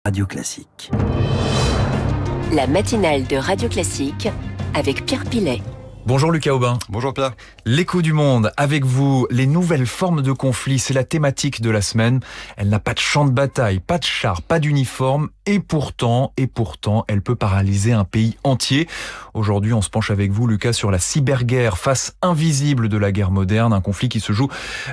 Radio Classique. La matinale de Radio Classique avec Pierre Pillet. Bonjour Lucas Aubin. Bonjour Pierre. L'écho du monde, avec vous, les nouvelles formes de conflit, c'est la thématique de la semaine. Elle n'a pas de champ de bataille, pas de char, pas d'uniforme, et pourtant, elle peut paralyser un pays entier. Aujourd'hui, on se penche avec vous, Lucas, sur la cyberguerre, face invisible de la guerre moderne, un conflit qui se joue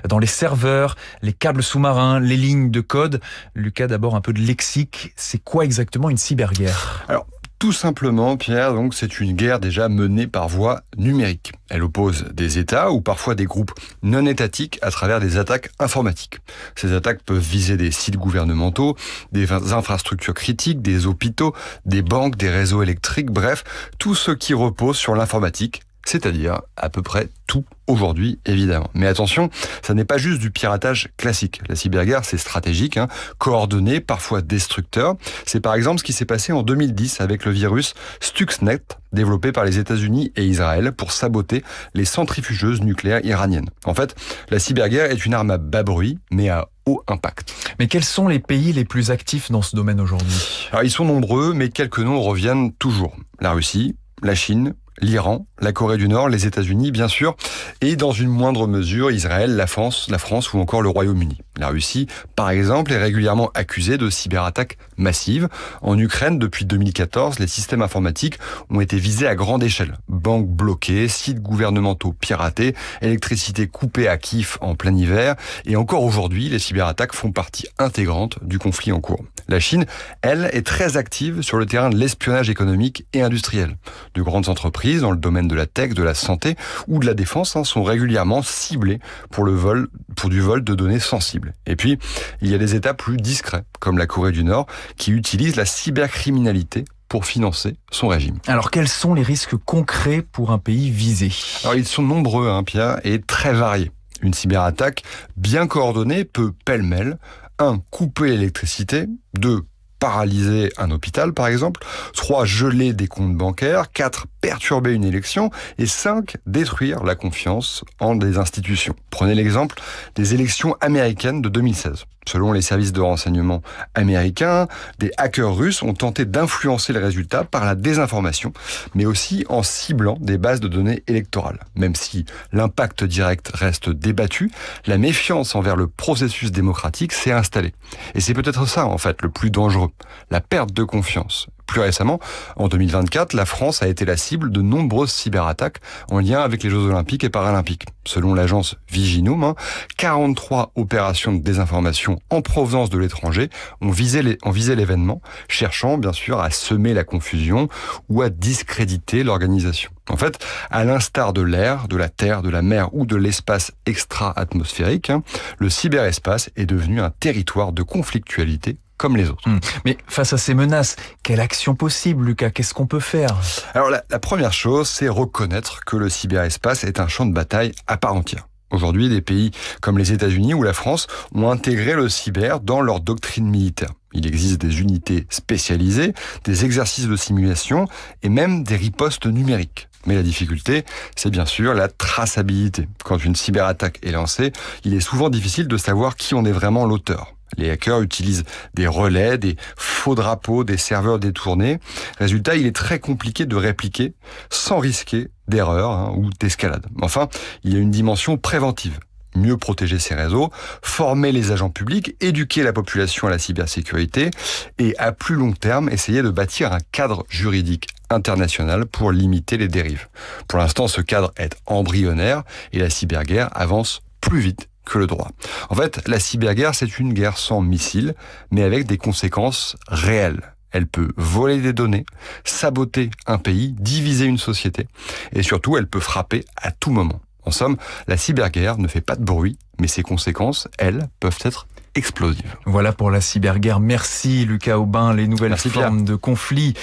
dans les serveurs, les câbles sous-marins, les lignes de code. Lucas, d'abord un peu de lexique, c'est quoi exactement une cyberguerre ? Alors, tout simplement, Pierre, donc c'est une guerre déjà menée par voie numérique. Elle oppose des États ou parfois des groupes non étatiques à travers des attaques informatiques. Ces attaques peuvent viser des sites gouvernementaux, des infrastructures critiques, des hôpitaux, des banques, des réseaux électriques, bref, tout ce qui repose sur l'informatique, c'est-à-dire à peu près tout aujourd'hui, évidemment. Mais attention, ça n'est pas juste du piratage classique. La cyberguerre, c'est stratégique, coordonné, parfois destructeur. C'est par exemple ce qui s'est passé en 2010 avec le virus Stuxnet, développé par les États-Unis et Israël pour saboter les centrifugeuses nucléaires iraniennes. En fait, la cyberguerre est une arme à bas bruit, mais à haut impact. Mais quels sont les pays les plus actifs dans ce domaine aujourd'hui ? Alors, ils sont nombreux, mais quelques noms reviennent toujours. La Russie, la Chine, l'Iran, la Corée du Nord, les États-Unis, bien sûr, et dans une moindre mesure, Israël, la France ou encore le Royaume-Uni. La Russie, par exemple, est régulièrement accusée de cyberattaques massives. En Ukraine, depuis 2014, les systèmes informatiques ont été visés à grande échelle. Banques bloquées, sites gouvernementaux piratés, électricité coupée à Kiev en plein hiver. Et encore aujourd'hui, les cyberattaques font partie intégrante du conflit en cours. La Chine, elle, est très active sur le terrain de l'espionnage économique et industriel. De grandes entreprises dans le domaine de la tech, de la santé ou de la défense sont régulièrement ciblées pour du vol de données sensibles. Et puis, il y a des États plus discrets, comme la Corée du Nord, qui utilisent la cybercriminalité pour financer son régime. Alors, quels sont les risques concrets pour un pays visé ? Alors, ils sont nombreux, Pierre, et très variés. Une cyberattaque bien coordonnée peut pêle-mêle 1. Couper l'électricité, 2. Paralyser un hôpital, par exemple, 3. Geler des comptes bancaires, 4. Perturber une élection, et 5. Détruire la confiance en des institutions. Prenez l'exemple des élections américaines de 2016. Selon les services de renseignement américains, des hackers russes ont tenté d'influencer les résultats par la désinformation, mais aussi en ciblant des bases de données électorales. Même si l'impact direct reste débattu, la méfiance envers le processus démocratique s'est installée. Et c'est peut-être ça, en fait, le plus dangereux, la perte de confiance. Plus récemment, en 2024, la France a été la cible de nombreuses cyberattaques en lien avec les Jeux Olympiques et Paralympiques. Selon l'agence Viginum, 43 opérations de désinformation en provenance de l'étranger ont visé l'événement, cherchant bien sûr à semer la confusion ou à discréditer l'organisation. En fait, à l'instar de l'air, de la terre, de la mer ou de l'espace extra-atmosphérique, le cyberespace est devenu un territoire de conflictualité comme les autres. Mais face à ces menaces, quelle action possible, Lucas ? Qu'est-ce qu'on peut faire ? Alors la première chose, c'est reconnaître que le cyberespace est un champ de bataille à part entière. Aujourd'hui, des pays comme les États-Unis ou la France ont intégré le cyber dans leur doctrine militaire. Il existe des unités spécialisées, des exercices de simulation et même des ripostes numériques. Mais la difficulté, c'est bien sûr la traçabilité. Quand une cyberattaque est lancée, il est souvent difficile de savoir qui en est vraiment l'auteur. Les hackers utilisent des relais, des faux drapeaux, des serveurs détournés. Résultat, il est très compliqué de répliquer sans risquer d'erreur ou d'escalade. Enfin, il y a une dimension préventive. Mieux protéger ses réseaux, former les agents publics, éduquer la population à la cybersécurité et à plus long terme, essayer de bâtir un cadre juridique international pour limiter les dérives. Pour l'instant, ce cadre est embryonnaire et la cyberguerre avance plus vite que le droit. En fait, la cyberguerre, c'est une guerre sans missiles, mais avec des conséquences réelles. Elle peut voler des données, saboter un pays, diviser une société, et surtout, elle peut frapper à tout moment. En somme, la cyberguerre ne fait pas de bruit, mais ses conséquences, elles, peuvent être explosives. Voilà pour la cyberguerre. Merci Lucas Aubin, les nouvelles formes de conflit.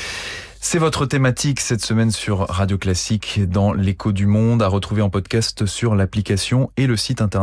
C'est votre thématique cette semaine sur Radio Classique dans l'écho du monde, à retrouver en podcast sur l'application et le site internet.